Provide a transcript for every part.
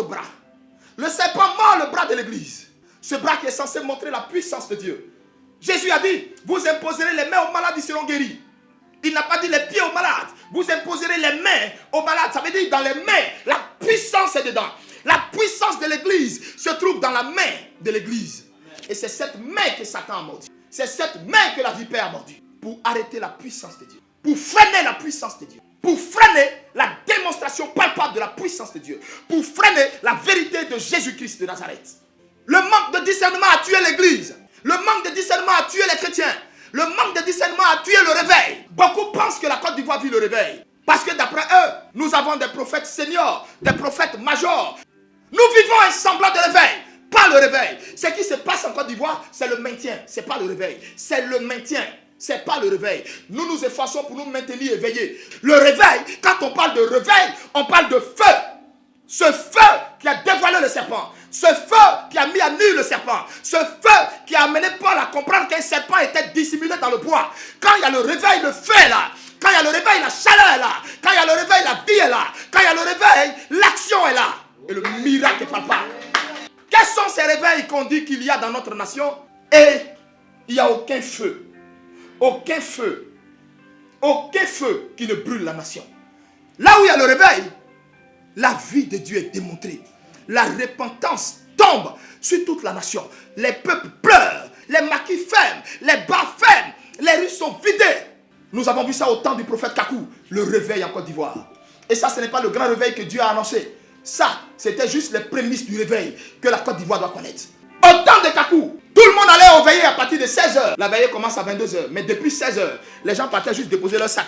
votre bras. Le serpent mord le bras de l'église. Ce bras qui est censé montrer la puissance de Dieu. Jésus a dit, vous imposerez les mains aux malades, ils seront guéris. Il n'a pas dit les pieds aux malades. Vous imposerez les mains aux malades. Ça veut dire dans les mains, la puissance est dedans. La puissance de l'église se trouve dans la main de l'église. Et c'est cette main que Satan a mordu. C'est cette main que la vipère a mordu. Pour arrêter la puissance de Dieu. Pour freiner la puissance de Dieu. Pour freiner la démonstration palpable de la puissance de Dieu. Pour freiner la vérité de Jésus-Christ de Nazareth. Le manque de discernement a tué l'église. Le manque de discernement a tué les chrétiens. Le manque de discernement a tué le réveil. Beaucoup pensent que la Côte d'Ivoire vit le réveil. Parce que d'après eux, nous avons des prophètes seniors, des prophètes majors. Nous vivons un semblant de réveil, pas le réveil. Ce qui se passe en Côte d'Ivoire, c'est le maintien, c'est pas le réveil. C'est le maintien, c'est pas le réveil. Nous nous efforçons pour nous maintenir éveillés. Le réveil, quand on parle de réveil, on parle de feu. Ce feu qui a dévoilé le serpent. Ce feu qui a mis à nu le serpent. Ce feu qui a amené Paul à comprendre qu'un serpent était dissimulé dans le bois. Quand il y a le réveil, le feu est là. Quand il y a le réveil, la chaleur est là. Quand il y a le réveil, la vie est là. Quand il y a le réveil, l'action est là. Et le miracle est palpable. Quels sont ces réveils qu'on dit qu'il y a dans notre nation? Et il n'y a aucun feu. Aucun feu. Aucun feu qui ne brûle la nation. Là où il y a le réveil, la vie de Dieu est démontrée. La repentance tombe sur toute la nation. Les peuples pleurent. Les maquis ferment. Les bars ferment. Les rues sont vidées. Nous avons vu ça au temps du prophète Kakou. Le réveil en Côte d'Ivoire. Et ça, ce n'est pas le grand réveil que Dieu a annoncé. Ça, c'était juste les prémices du réveil que la Côte d'Ivoire doit connaître. Au temps de Kakou, tout le monde allait au veillée à partir de 16h. La veillée commence à 22h. Mais depuis 16h, les gens partaient juste déposer leur sac.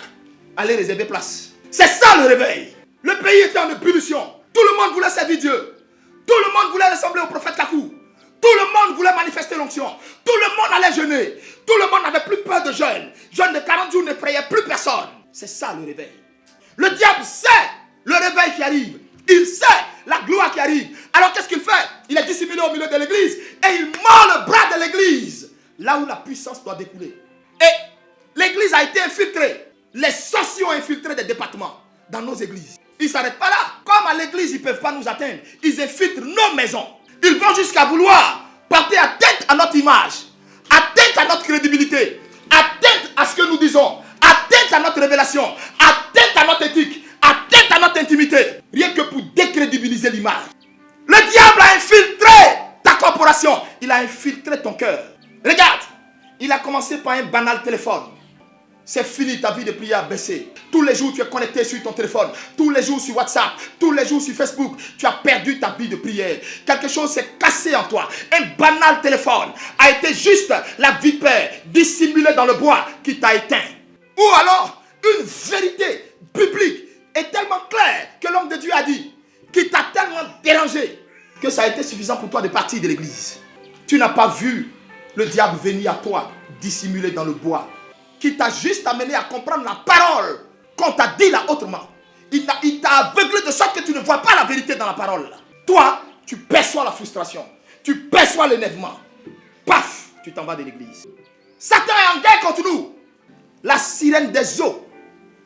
Aller réserver place. C'est ça le réveil. Le pays était en ébullition. Tout le monde voulait servir Dieu. Tout le monde voulait ressembler au prophète Kakou. Tout le monde voulait manifester l'onction. Tout le monde allait jeûner. Tout le monde n'avait plus peur de jeûne. Jeûne de 40 jours ne priait plus personne. C'est ça le réveil. Le diable sait le réveil qui arrive. Il sait la gloire qui arrive. Alors qu'est-ce qu'il fait? Il est dissimulé au milieu de l'église et il mord le bras de l'église. Là où la puissance doit découler. Et l'église a été infiltrée. Les sorciers ont infiltré des départements dans nos églises. Ils ne s'arrêtent pas là. Comme à l'église, ils ne peuvent pas nous atteindre. Ils infiltrent nos maisons. Ils vont jusqu'à vouloir porter atteinte à notre image, atteinte à notre crédibilité, atteinte à ce que nous disons, atteinte à notre révélation, atteinte à notre éthique, atteinte à notre intimité. Rien que pour décrédibiliser l'image. Le diable a infiltré ta corporation. Il a infiltré ton cœur. Regarde, il a commencé par un banal téléphone. C'est fini, ta vie de prière a baissé. Tous les jours, tu es connecté sur ton téléphone. Tous les jours sur WhatsApp. Tous les jours sur Facebook. Tu as perdu ta vie de prière. Quelque chose s'est cassé en toi. Un banal téléphone a été juste la vipère dissimulée dans le bois qui t'a éteint. Ou alors, une vérité biblique est tellement claire que l'homme de Dieu a dit, qui t'a tellement dérangé, que ça a été suffisant pour toi de partir de l'église. Tu n'as pas vu le diable venir à toi, dissimulé dans le bois, qui t'a juste amené à comprendre la parole qu'on t'a dit là autrement. Il t'a aveuglé de sorte que tu ne vois pas la vérité dans la parole. Toi, tu perçois la frustration. Tu perçois l'énervement. Paf, tu t'en vas de l'église. Satan est en guerre contre nous. La sirène des eaux.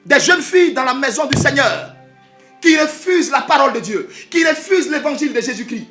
Des jeunes filles dans la maison du Seigneur. Qui refusent la parole de Dieu. Qui refusent l'évangile de Jésus-Christ.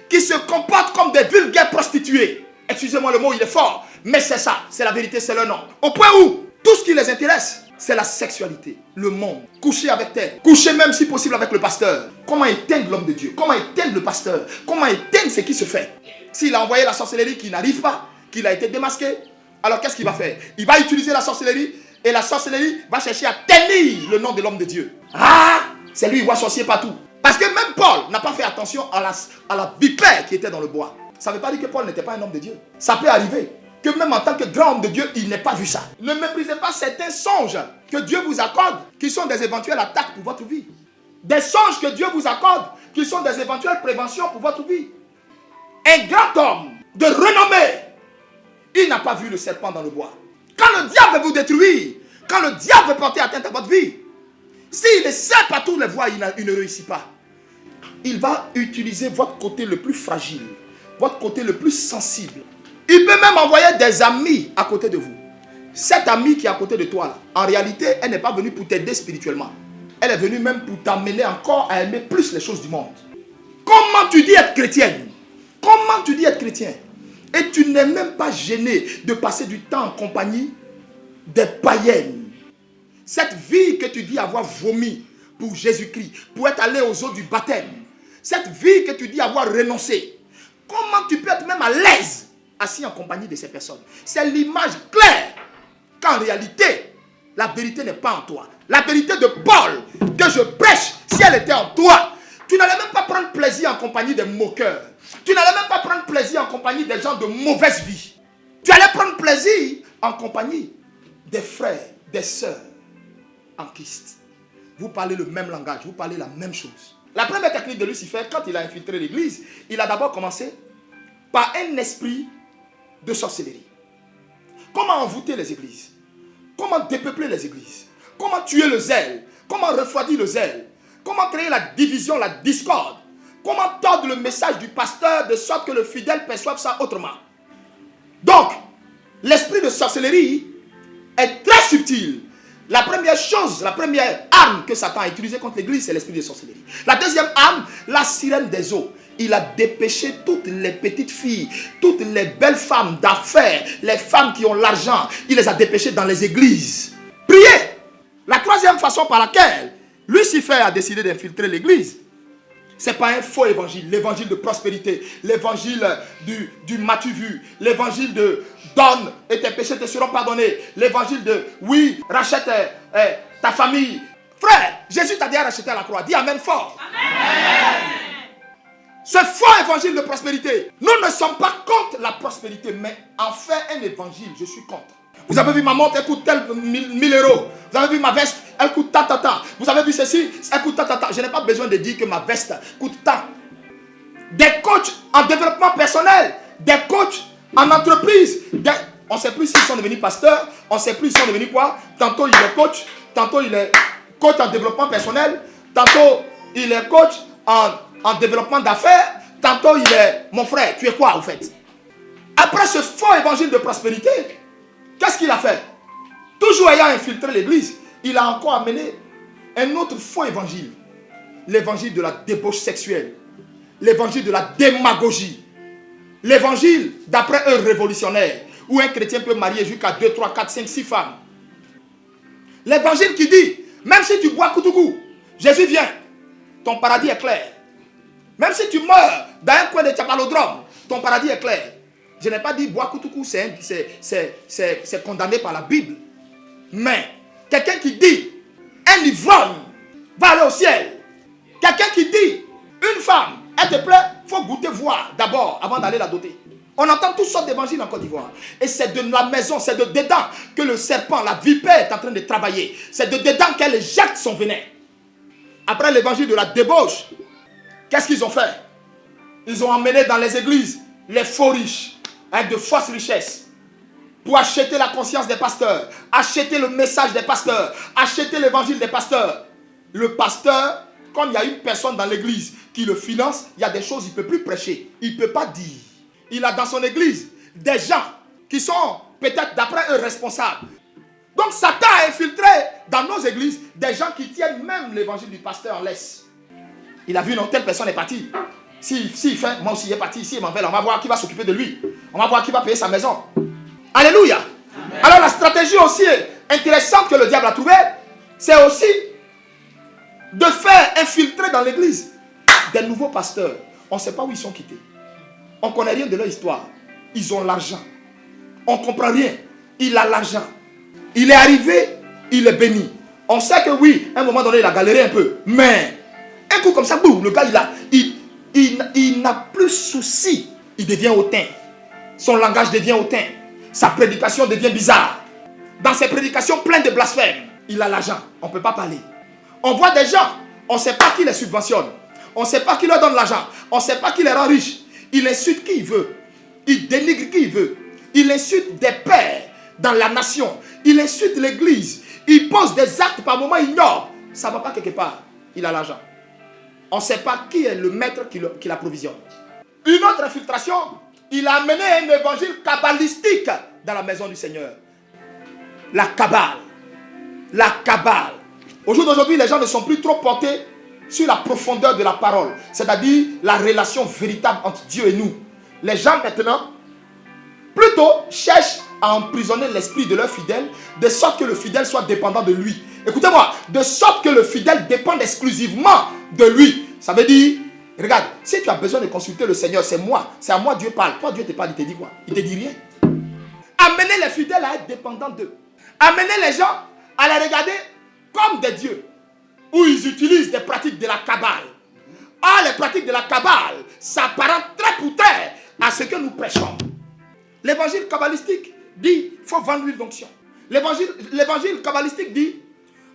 Qui se comportent comme des vulgaires prostituées. Excusez-moi, le mot il est fort. Mais c'est ça, c'est la vérité, c'est le nom. Au point où tout ce qui les intéresse, c'est la sexualité, le monde. Coucher avec elle, coucher même si possible avec le pasteur. Comment éteindre l'homme de Dieu? Comment éteindre le pasteur? Comment éteindre ce qui se fait? S'il a envoyé la sorcellerie qui n'arrive pas, qu'il a été démasqué, alors qu'est-ce qu'il va faire? Il va utiliser la sorcellerie et la sorcellerie va chercher à ternir le nom de l'homme de Dieu. Ah, c'est lui, il voit sorcier partout. Parce que même Paul n'a pas fait attention à la vipère qui était dans le bois. Ça ne veut pas dire que Paul n'était pas un homme de Dieu. Ça peut arriver que même en tant que grand homme de Dieu, il n'ait pas vu ça. Ne méprisez pas certains songes que Dieu vous accorde, qui sont des éventuelles attaques pour votre vie. Des songes que Dieu vous accorde, qui sont des éventuelles préventions pour votre vie. Un grand homme de renommée, il n'a pas vu le serpent dans le bois. Quand le diable veut vous détruire, quand le diable veut porter atteinte à votre vie, s'il essaie par toutes les voies, il ne réussit pas. Il va utiliser votre côté le plus fragile, votre côté le plus sensible. Il peut même envoyer des amis à côté de vous. Cette amie qui est à côté de toi, là, en réalité, elle n'est pas venue pour t'aider spirituellement. Elle est venue même pour t'amener encore à aimer plus les choses du monde. Comment tu dis être chrétienne? Comment tu dis être chrétien? Et tu n'es même pas gêné de passer du temps en compagnie des païennes. Cette vie que tu dis avoir vomi pour Jésus-Christ, pour être allé aux eaux du baptême. Cette vie que tu dis avoir renoncé. Comment tu peux être même à l'aise assis en compagnie de ces personnes? C'est l'image claire qu'en réalité, la vérité n'est pas en toi. La vérité de Paul que je prêche, si elle était en toi, tu n'allais même pas prendre plaisir en compagnie des moqueurs. Tu n'allais même pas prendre plaisir en compagnie des gens de mauvaise vie. Tu allais prendre plaisir en compagnie des frères, des sœurs en Christ. Vous parlez le même langage, vous parlez la même chose. La première technique de Lucifer, quand il a infiltré l'église, il a d'abord commencé par un esprit de sorcellerie. Comment envoûter les églises? Comment dépeupler les églises? Comment tuer le zèle? Comment refroidir le zèle? Comment créer la division, la discorde? Comment tordre le message du pasteur de sorte que le fidèle perçoive ça autrement? Donc, l'esprit de sorcellerie est très subtil. La première chose, la première arme que Satan a utilisée contre l'église, c'est l'esprit de sorcellerie. La deuxième arme, la sirène des eaux. Il a dépêché toutes les petites filles, toutes les belles femmes d'affaires, les femmes qui ont l'argent, il les a dépêchées dans les églises. Priez. La troisième façon par laquelle Lucifer a décidé d'infiltrer l'église, ce n'est pas un faux évangile, l'évangile de prospérité, l'évangile du m'as-tu vu, l'évangile de donne et tes péchés te seront pardonnés, l'évangile de oui, rachète ta famille. Frère, Jésus t'a déjà racheté à la croix, dis amen fort. Amen. Ce faux évangile de prospérité, nous ne sommes pas contre la prospérité, mais en fait un évangile, je suis contre. Vous avez vu ma montre, elle coûte tel 1000 euros. Vous avez vu ma veste, elle coûte tant. Vous avez vu ceci, elle coûte tant. Je n'ai pas besoin de dire que ma veste coûte tant. Des coachs en développement personnel, des coachs en entreprise. On ne sait plus s'ils sont devenus pasteurs, on ne sait plus s'ils sont devenus quoi. Tantôt il est coach, tantôt il est coach en développement personnel, tantôt il est coach en développement d'affaires, tantôt il est mon frère. Tu es quoi en fait? Après ce faux évangile de prospérité, qu'est-ce qu'il a fait? Toujours ayant infiltré l'église, il a encore amené un autre faux évangile. L'évangile de la débauche sexuelle. L'évangile de la démagogie. L'évangile d'après un révolutionnaire, où un chrétien peut marier jusqu'à 2, 3, 4, 5, 6 femmes. L'évangile qui dit, même si tu bois Koutoukou, Jésus vient, ton paradis est clair. Même si tu meurs dans un coin de Tchabalodrome, ton paradis est clair. Je n'ai pas dit boire Koutoukou, c'est condamné par la Bible. Mais quelqu'un qui dit un ivrogne va aller au ciel. Quelqu'un qui dit une femme, elle te plaît, il faut goûter voir d'abord avant d'aller la doter. On entend toutes sortes d'évangiles en Côte d'Ivoire. Et c'est de la maison, c'est de dedans que le serpent, la vipère est en train de travailler. C'est de dedans qu'elle jette son venin. Après l'évangile de la débauche, qu'est-ce qu'ils ont fait? Ils ont emmené dans les églises les faux riches, avec de fausses richesses, pour acheter la conscience des pasteurs, acheter le message des pasteurs, acheter l'évangile des pasteurs. Le pasteur, comme il y a une personne dans l'église qui le finance, il y a des choses qu'il ne peut plus prêcher. Il ne peut pas dire. Il a dans son église des gens qui sont peut-être d'après eux responsables. Donc Satan a infiltré dans nos églises des gens qui tiennent même l'évangile du pasteur en laisse. Il a vu non, telle personne est partie. S'il fait, moi aussi il est parti, ici, on va voir qui va s'occuper de lui. On va voir qui va payer sa maison. Alléluia. Amen. Alors la stratégie aussi intéressante que le diable a trouvée, c'est aussi de faire infiltrer dans l'église des nouveaux pasteurs. On ne sait pas où ils sont quittés. On ne connaît rien de leur histoire. Ils ont l'argent. On ne comprend rien. Il a l'argent. Il est arrivé, il est béni. On sait que oui, à un moment donné, il a galéré un peu. Mais un coup comme ça, boum, le gars, il n'a plus souci. Il devient hautain. Son langage devient hautain. Sa prédication devient bizarre. Dans ses prédications pleines de blasphèmes, il a l'argent. On ne peut pas parler. On voit des gens, on ne sait pas qui les subventionne. On ne sait pas qui leur donne l'argent. On ne sait pas qui les rend riches. Il insulte qui il veut. Il dénigre qui il veut. Il insulte des pères dans la nation. Il insulte l'église. Il pose des actes par moments ignobles. Ça ne va pas quelque part. Il a l'argent. On ne sait pas qui est le maître qui l'approvisionne. Une autre infiltration, il a amené un évangile kabbalistique dans la maison du Seigneur. La Kabbale. La Kabbale. Au jour d'aujourd'hui, les gens ne sont plus trop portés sur la profondeur de la parole, c'est-à-dire la relation véritable entre Dieu et nous. Les gens maintenant, plutôt cherchent à emprisonner l'esprit de leur fidèle, de sorte que le fidèle soit dépendant de lui. Écoutez-moi, de sorte que le fidèle dépende exclusivement de lui. Ça veut dire, regarde, si tu as besoin de consulter le Seigneur, c'est moi, c'est à moi Dieu parle. Toi Dieu te parle, il te dit quoi? Il te dit rien. Amenez les fidèles à être dépendants d'eux. Amenez les gens à les regarder comme des dieux, où ils utilisent des pratiques de la Kabbale. Or, les pratiques de la Kabbale s'apparentent très pour très à ce que nous prêchons. L'évangile kabbalistique dit qu'il faut vendre l'huile d'onction. L'évangile kabbalistique dit qu'il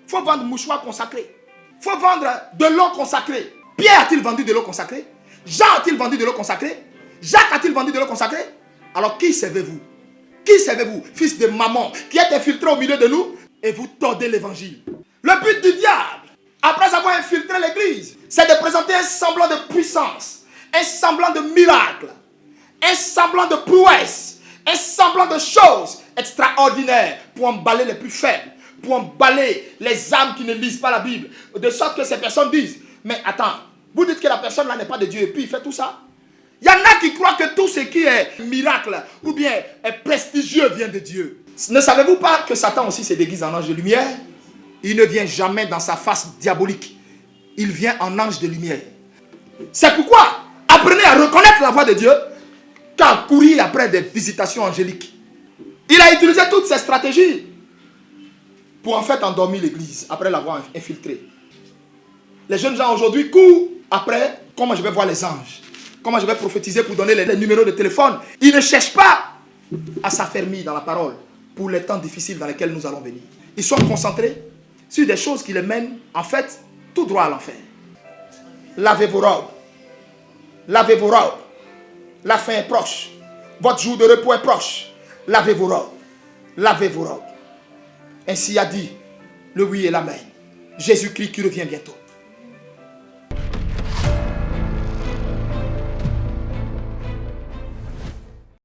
faut vendre mouchoir consacré. Il faut vendre de l'eau consacrée. Pierre a-t-il vendu de l'eau consacrée? Jean a-t-il vendu de l'eau consacrée? Jacques a-t-il vendu de l'eau consacrée? Alors qui servez-vous? Qui servez-vous? Fils de maman, qui est infiltré au milieu de nous, et vous tordez l'évangile. Le but du diable, après avoir infiltré l'église, c'est de présenter un semblant de puissance, un semblant de miracle, un semblant de prouesse, un semblant de choses extraordinaires pour emballer les plus faibles, pour emballer les âmes qui ne lisent pas la Bible, de sorte que ces personnes disent, mais attends, vous dites que la personne là n'est pas de Dieu et puis il fait tout ça? Il y en a qui croient que tout ce qui est miracle ou bien est prestigieux vient de Dieu. Ne savez-vous pas que Satan aussi se déguise en ange de lumière? Il ne vient jamais dans sa face diabolique. Il vient en ange de lumière. C'est pourquoi apprenez à reconnaître la voix de Dieu qu'à courir après des visitations angéliques. Il a utilisé toutes ces stratégies pour en fait endormir l'église après l'avoir infiltrée. Les jeunes gens aujourd'hui courent après comment je vais voir les anges, comment je vais prophétiser pour donner les numéros de téléphone. Ils ne cherchent pas à s'affermir dans la parole pour les temps difficiles dans lesquels nous allons venir. Ils sont concentrés sur des choses qui les mènent en fait tout droit à l'enfer. Lavez vos robes. Lavez vos robes. La fin est proche. Votre jour de repos est proche. Lavez vos robes. Lavez vos robes. Ainsi a dit le oui et l'amen. Jésus-Christ qui revient bientôt.